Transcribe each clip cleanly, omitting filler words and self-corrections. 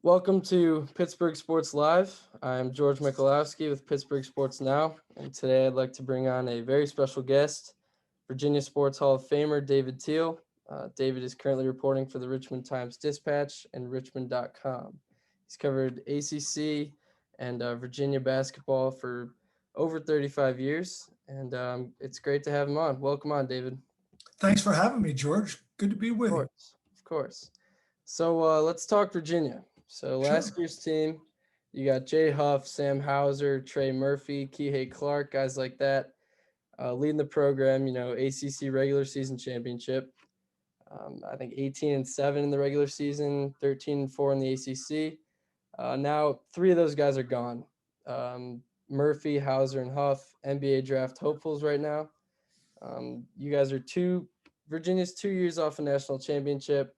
Welcome to Pittsburgh Sports Live. I'm George Michalowski with Pittsburgh Sports Now, and today I'd like to bring on a very special guest, Virginia Sports Hall of Famer David Teel. David is currently reporting for the Richmond Times-Dispatch and Richmond.com. He's covered ACC and Virginia basketball for over 35 years, and it's great to have him on. Welcome on, David. Thanks for having me, George. Good to be with you. Of course. So let's talk Virginia. So last year's team, you got Jay Huff, Sam Hauser, Trey Murphy, Kihei Clark, guys like that, leading the program. ACC regular season championship. I think 18-7 in the regular season, 13-4 in the ACC. Now 3 of those guys are gone. Murphy, Hauser, and Huff, NBA draft hopefuls right now. You guys are Virginia's 2 years off a national championship,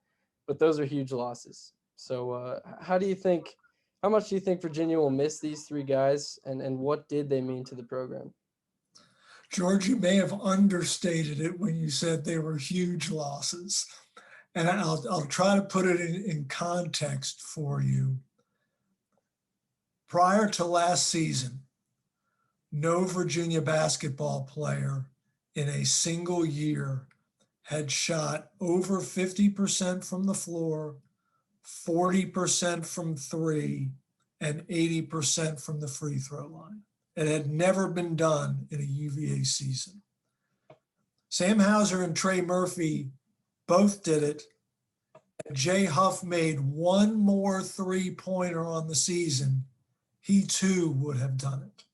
but those are huge losses. So how much do you think Virginia will miss these 3 guys, and what did they mean to the program? George, you may have understated it when you said they were huge losses. And I'll try to put it in context for you. Prior to last season, no Virginia basketball player in a single year had shot over 50% from the floor, 40% from 3, and 80% from the free throw line. It had never been done in a UVA season. Sam Hauser and Trey Murphy both did it. And Jay Huff made one more three-pointer on the season. He too would have done it.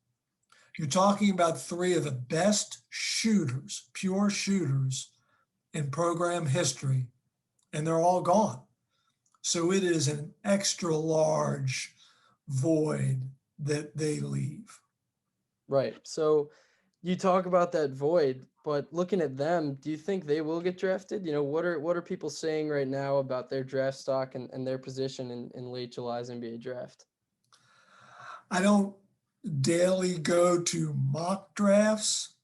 You're talking about 3 of the best shooters, pure shooters in program history, and they're all gone. So it is an extra large void that they leave. Right. So you talk about that void, but looking at them, do you think they will get drafted? What are people saying right now about their draft stock and their position in late July's NBA draft? I don't daily go to mock drafts,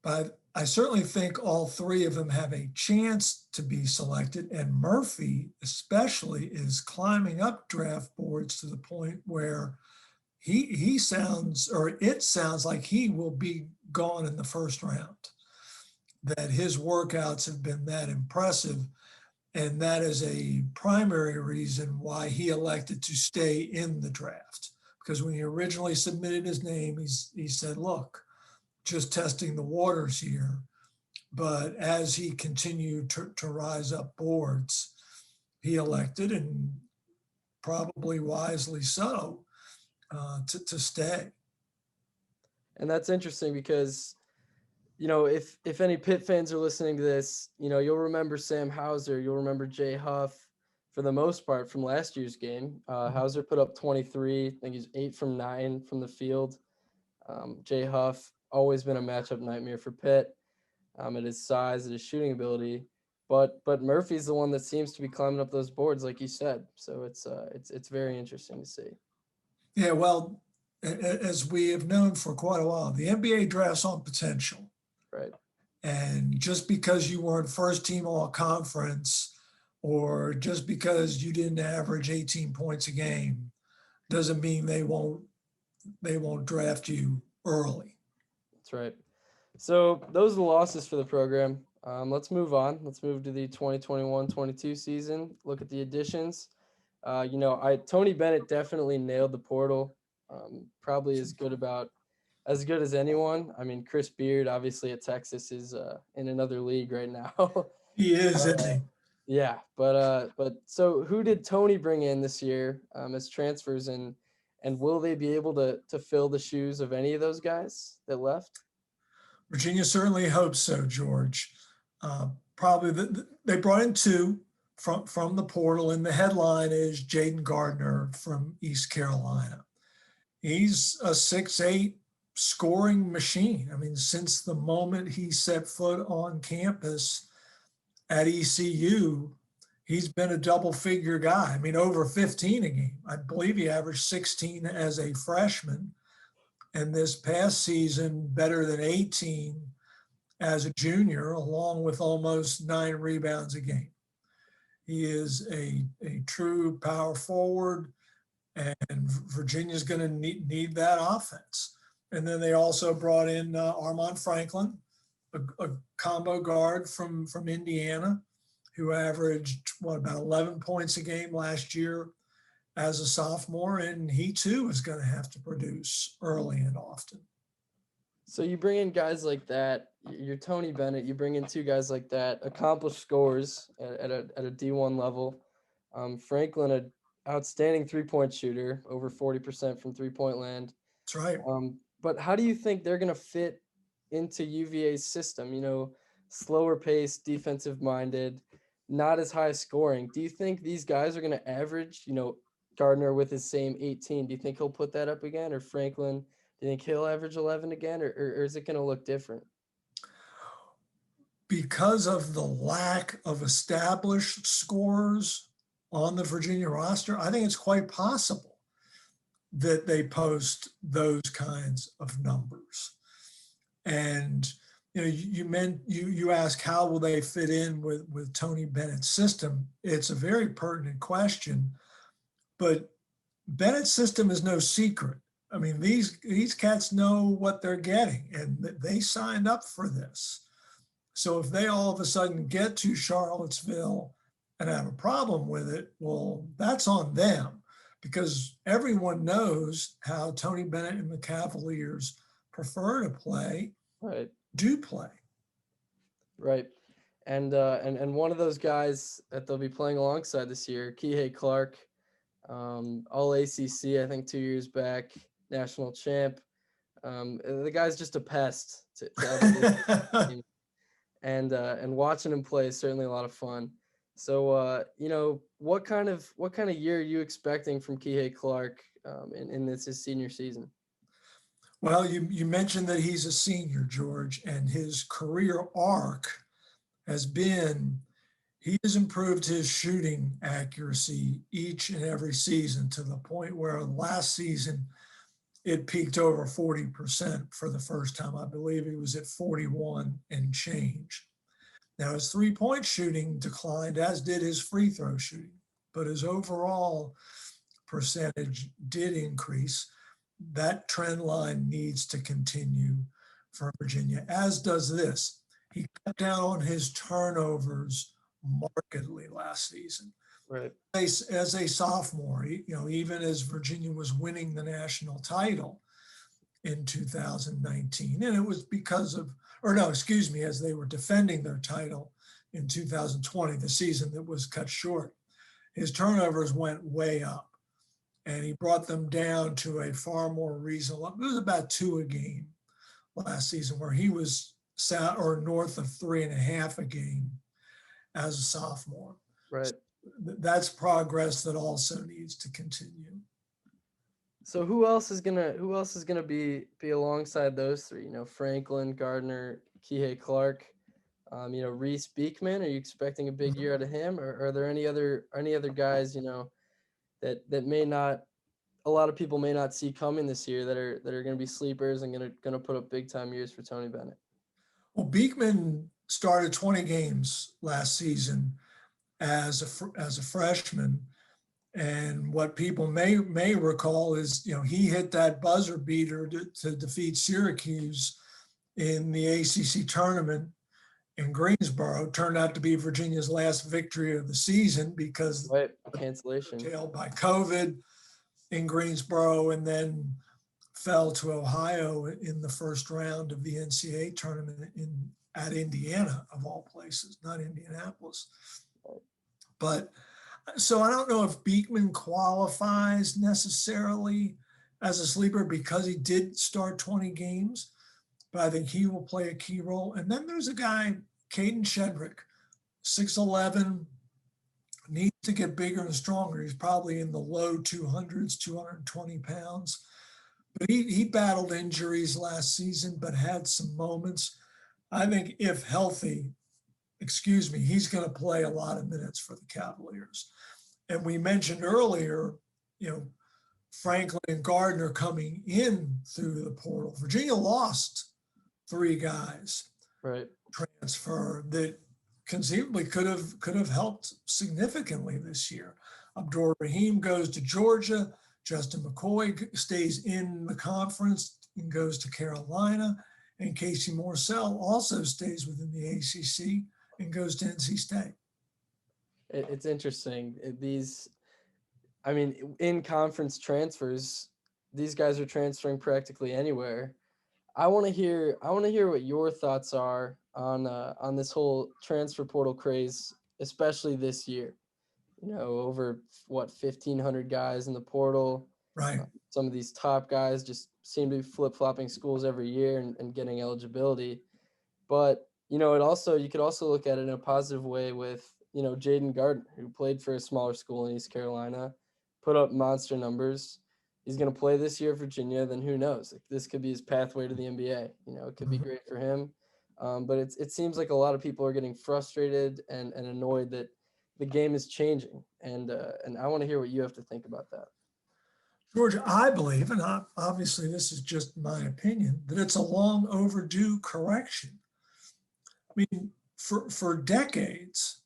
but I certainly think all 3 of them have a chance to be selected. And Murphy especially is climbing up draft boards to the point where it sounds like he will be gone in the first round, that his workouts have been that impressive. And that is a primary reason why he elected to stay in the draft. Because when he originally submitted his name, he said, look, just testing the waters here. But as he continued to rise up boards, he elected, and probably wisely so, to stay. And that's interesting because, if any Pitt fans are listening to this, you'll remember Sam Hauser, you'll remember Jay Huff for the most part from last year's game. Hauser put up 23. I think he's 8 from 9 from the field. Jay Huff, always been a matchup nightmare for Pitt at his size, at his shooting ability. But Murphy's the one that seems to be climbing up those boards, like you said. So it's very interesting to see. Yeah, well, as we have known for quite a while, the NBA drafts on potential. Right. And just because you weren't first team all conference, or just because you didn't average 18 points a game, doesn't mean they won't draft you early. That's right. So those are the losses for the program. Let's move on. Let's move to the 2021-22 season. Look at the additions. Tony Bennett definitely nailed the portal. Probably as good as anyone. I mean, Chris Beard, obviously at Texas, is in another league right now. He is, isn't he? Yeah, but so who did Tony bring in this year as transfers, and will they be able to fill the shoes of any of those guys that left? Virginia certainly hopes so, George. Probably they brought in 2 from the portal, and the headline is Jaden Gardner from East Carolina. He's a 6'8" scoring machine. I mean, since the moment he set foot on campus at ECU, he's been a double-figure guy. I mean, over 15 a game. I believe he averaged 16 as a freshman, and this past season, better than 18 as a junior, along with almost 9 rebounds a game. He is a true power forward, and Virginia's going to need that offense. And then they also brought in Armond Franklin, a combo guard from Indiana, who averaged about 11 points a game last year as a sophomore, and he too is going to have to produce early and often. So you bring in guys like that. You're Tony Bennett. You bring in two guys like that, accomplished scorers at a D1 level. Franklin, an outstanding 3-point shooter, over 40% from 3-point land. That's right. But how do you think they're going to fit into UVA's system? You know, slower pace, defensive minded, not as high scoring. Do you think these guys are going to average, you know, Gardner with his same 18? Do you think he'll put that up again? Or Franklin, do you think he'll average 11 again? Or is it going to look different? Because of the lack of established scorers on the Virginia roster, I think it's quite possible that they post those kinds of numbers. And you know, you ask how will they fit in with Tony Bennett's system? It's a very pertinent question, but Bennett's system is no secret. I mean, these cats know what they're getting, and they signed up for this. So if they all of a sudden get to Charlottesville and have a problem with it, well, that's on them, because everyone knows how Tony Bennett and the Cavaliers prefer to play, Right. do play. Right. And one of those guys that they'll be playing alongside this year, Kihei Clark, all ACC, I think 2 years back, national champ. The guy's just a pest to and watching him play is certainly a lot of fun. So you know, what kind of year are you expecting from Kihei Clark in his senior season? Well, you mentioned that he's a senior, George, and his career arc has been he has improved his shooting accuracy each and every season to the point where last season it peaked over 40% for the first time. I believe he was at 41 and change. Now his 3-point shooting declined, as did his free throw shooting, but his overall percentage did increase. That trend line needs to continue for Virginia, as does this. He cut down on his turnovers markedly last season. Right. As a sophomore, you know, even as Virginia was winning the national title in 2019, and it was because of, or no, excuse me, as they were defending their title in 2020, the season that was cut short, his turnovers went way up. And he brought them down to a far more reasonable, it was about 2 a game last season, where he was north of 3.5 a game as a sophomore. Right. So that's progress that also needs to continue. So who else is gonna be alongside those three? You know, Franklin, Gardner, Kihei Clark. You know, Reese Beekman. Are you expecting a big year out of him, or are there any other guys, you know, that may not, a lot of people may not see coming this year that are going to be sleepers and going to put up big time years for Tony Bennett? Well, Beekman started 20 games last season as a freshman, and what people may recall is, you know, he hit that buzzer beater to defeat Syracuse in the ACC tournament in Greensboro. Turned out to be Virginia's last victory of the season because right, cancellation tailed by COVID in Greensboro, and then fell to Ohio in the first round of the NCAA tournament at Indiana, of all places, not Indianapolis. But so I don't know if Beekman qualifies necessarily as a sleeper because he did start 20 games, but I think he will play a key role. And then there's a guy, Kaden Shedrick, 6'11", needs to get bigger and stronger. He's probably in the low 200s, 220 pounds. But he battled injuries last season, but had some moments. I think if healthy, he's going to play a lot of minutes for the Cavaliers. And we mentioned earlier, you know, Franklin and Gardner coming in through the portal. Virginia lost 3 guys, right, transfer that conceivably could have helped significantly this year. Abdur Rahim goes to Georgia. Justin McCoy stays in the conference and goes to Carolina. And Casey Morsell also stays within the ACC and goes to NC State. It's interesting. I mean, in conference transfers, these guys are transferring practically anywhere. I want to hear what your thoughts are on this whole transfer portal craze, especially this year. Over 1,500 guys in the portal. Right. Some of these top guys just seem to be flip-flopping schools every year and getting eligibility. But, you could also look at it in a positive way with, Jaden Gardner, who played for a smaller school in East Carolina, put up monster numbers. He's going to play this year at Virginia, then who knows? Like, this could be his pathway to the NBA. It could be great for him. But it seems like a lot of people are getting frustrated and annoyed that the game is changing. And I want to hear what you have to think about that. George, I believe, and obviously this is just my opinion, that it's a long overdue correction. I mean, for decades,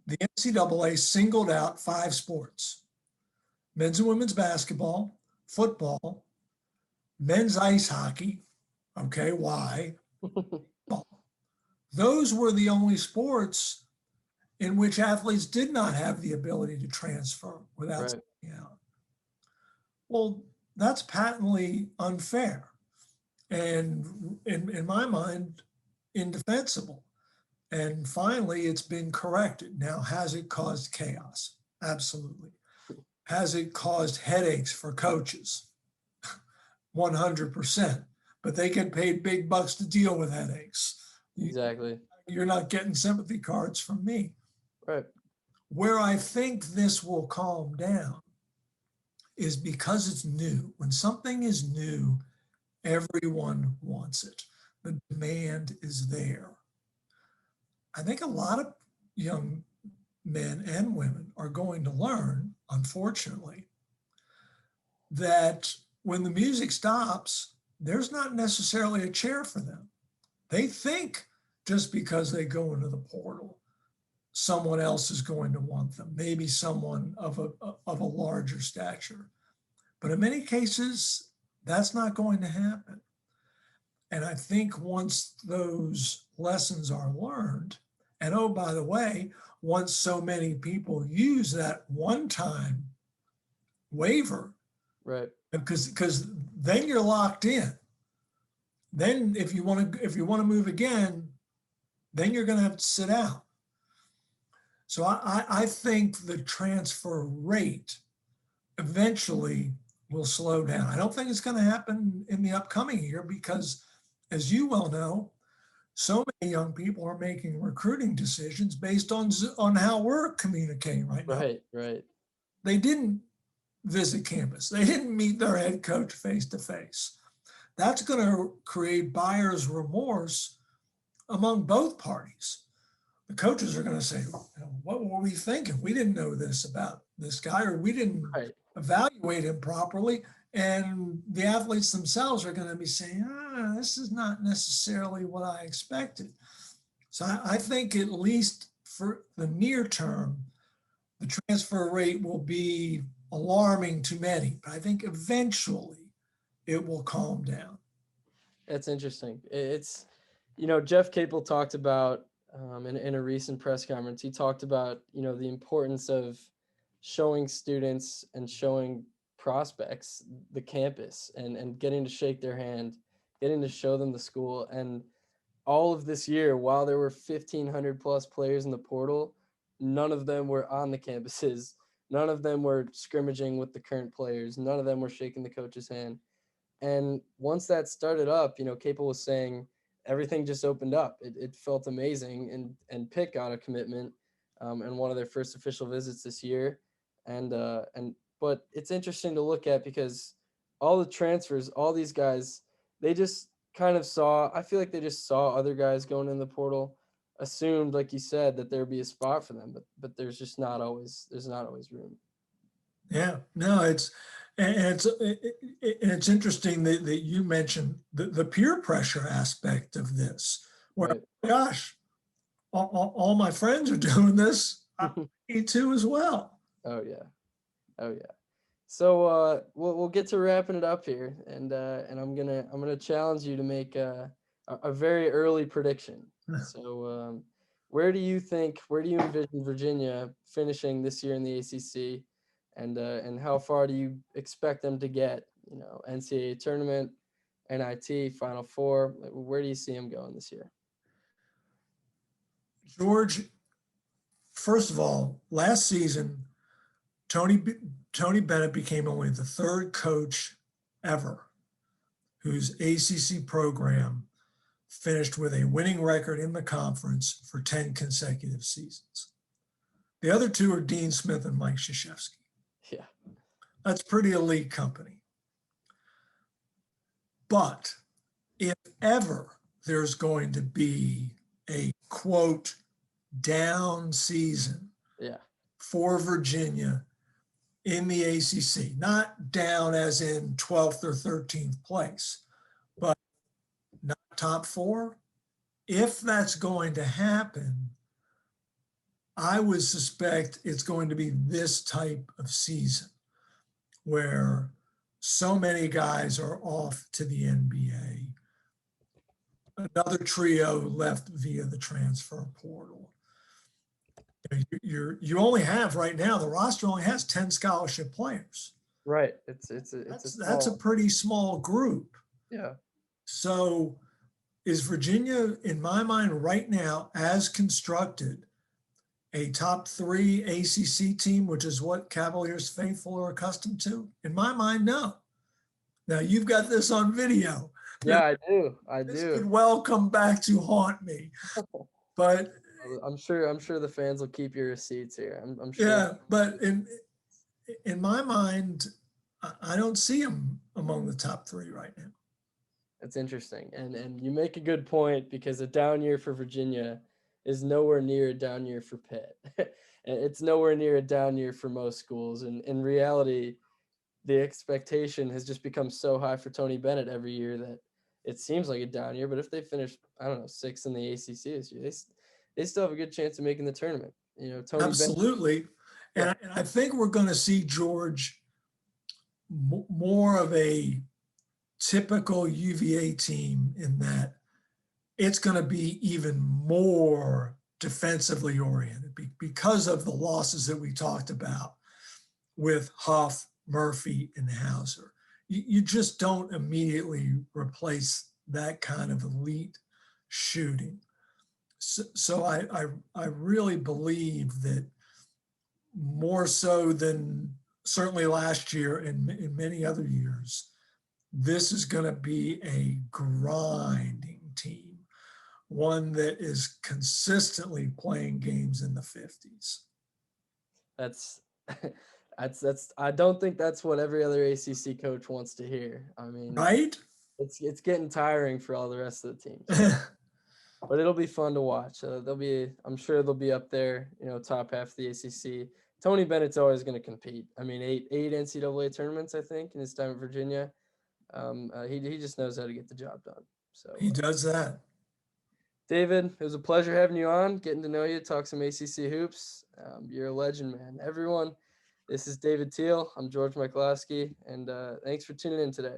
the NCAA singled out 5 sports: men's and women's basketball, football, men's ice hockey. Okay, why? Those were the only sports in which athletes did not have the ability to transfer without sitting out. Well, that's patently unfair and, in my mind, indefensible. And finally, it's been corrected. Now, has it caused chaos? Absolutely. Has it caused headaches for coaches? 100%. But they get paid big bucks to deal with headaches. Exactly. You're not getting sympathy cards from me. Right. Where I think this will calm down is because it's new. When something is new, everyone wants it. The demand is there. I think a lot of young men and women are going to learn, unfortunately, that when the music stops, there's not necessarily a chair for them. They think just because they go into the portal, someone else is going to want them, maybe someone of a larger stature. But in many cases, that's not going to happen. And I think once those lessons are learned, and oh, by the way, once so many people use that one-time waiver, right? Because then you're locked in. Then if you want to move again, then you're going to have to sit out. So I think the transfer rate eventually will slow down. I don't think it's going to happen in the upcoming year because, as you well know, so many young people are making recruiting decisions based on how we're communicating right now. Right. They didn't visit campus. They didn't meet their head coach face to face. That's going to create buyer's remorse among both parties. The coaches are going to say, what were we thinking? We didn't know this about this guy, or we didn't evaluate him properly. And the athletes themselves are going to be saying, this is not necessarily what I expected. So I think at least for the near term, the transfer rate will be alarming to many, but I think eventually it will calm down. That's interesting. It's, Jeff Capel talked about in a recent press conference, he talked about, the importance of showing students and showing prospects the campus and getting to shake their hand, getting to show them the school. And all of this year, while there were 1,500 plus players in the portal, none of them were on the campuses. None of them were scrimmaging with the current players. None of them were shaking the coach's hand. And once that started up, Capel was saying everything just opened up. It felt amazing. And Pitt got a commitment in one of their first official visits this year. But it's interesting to look at because all the transfers, all these guys, they just kind of I feel like they just saw other guys going in the portal, assumed, like you said, that there'd be a spot for them, but there's not always room. Yeah, no, it's interesting that you mentioned the peer pressure aspect of this. Where, Right. gosh, all my friends are doing this. I need to as well. Oh yeah. Oh yeah. So we'll get to wrapping it up here, and I'm gonna challenge you to make a very early prediction. So where do you envision Virginia finishing this year in the ACC, and how far do you expect them to get? You know, NCAA tournament, NIT, Final Four. Where do you see them going this year? George, first of all, last season, Tony Bennett became only the third coach ever whose ACC program finished with a winning record in the conference for 10 consecutive seasons. The other two are Dean Smith and Mike Krzyzewski. Yeah. That's pretty elite company. But if ever there's going to be a quote down season Yeah. for Virginia in the ACC, not down as in 12th or 13th place, but not top four, if that's going to happen, I would suspect it's going to be this type of season where so many guys are off to the NBA. Another trio left via the transfer portal. You only have right now, the roster only has 10 scholarship players. Right. That's a pretty small group. Yeah. So is Virginia, in my mind right now, as constructed, a top 3 ACC team, which is what Cavaliers faithful are accustomed to? In my mind, no. Now you've got this on video. Yeah, I do. This could well come back to haunt me. But I'm sure the fans will keep your receipts here. I'm sure. yeah, but in my mind, I don't see them among the top 3 right now. That's interesting. And you make a good point, because a down year for Virginia is nowhere near a down year for Pitt. It's nowhere near a down year for most schools. And in reality, the expectation has just become so high for Tony Bennett every year that it seems like a down year. But if they finish, I don't know, 6th in the ACC this year, they still have a good chance of making the tournament. You know, Tony Absolutely. Bennett, And I think we're going to see, George, more of a typical UVA team in that it's going to be even more defensively oriented because of the losses that we talked about with Huff, Murphy, and Hauser. You just don't immediately replace that kind of elite shooting. So I really believe that more so than certainly last year and in many other years, this is going to be a grinding team, one that is consistently playing games in the 50s. That's I don't think that's what every other ACC coach wants to hear. I mean, right? It's getting tiring for all the rest of the teams. But it'll be fun to watch. I'm sure they'll be up there, you know, top half of the ACC. Tony Bennett's always going to compete. I mean, eight NCAA tournaments, I think, in his time at Virginia. He just knows how to get the job done. So he does that. David, it was a pleasure having you on, getting to know you, talk some ACC hoops. You're a legend, man. Everyone, this is David Teel. I'm George Michalowski, and thanks for tuning in today.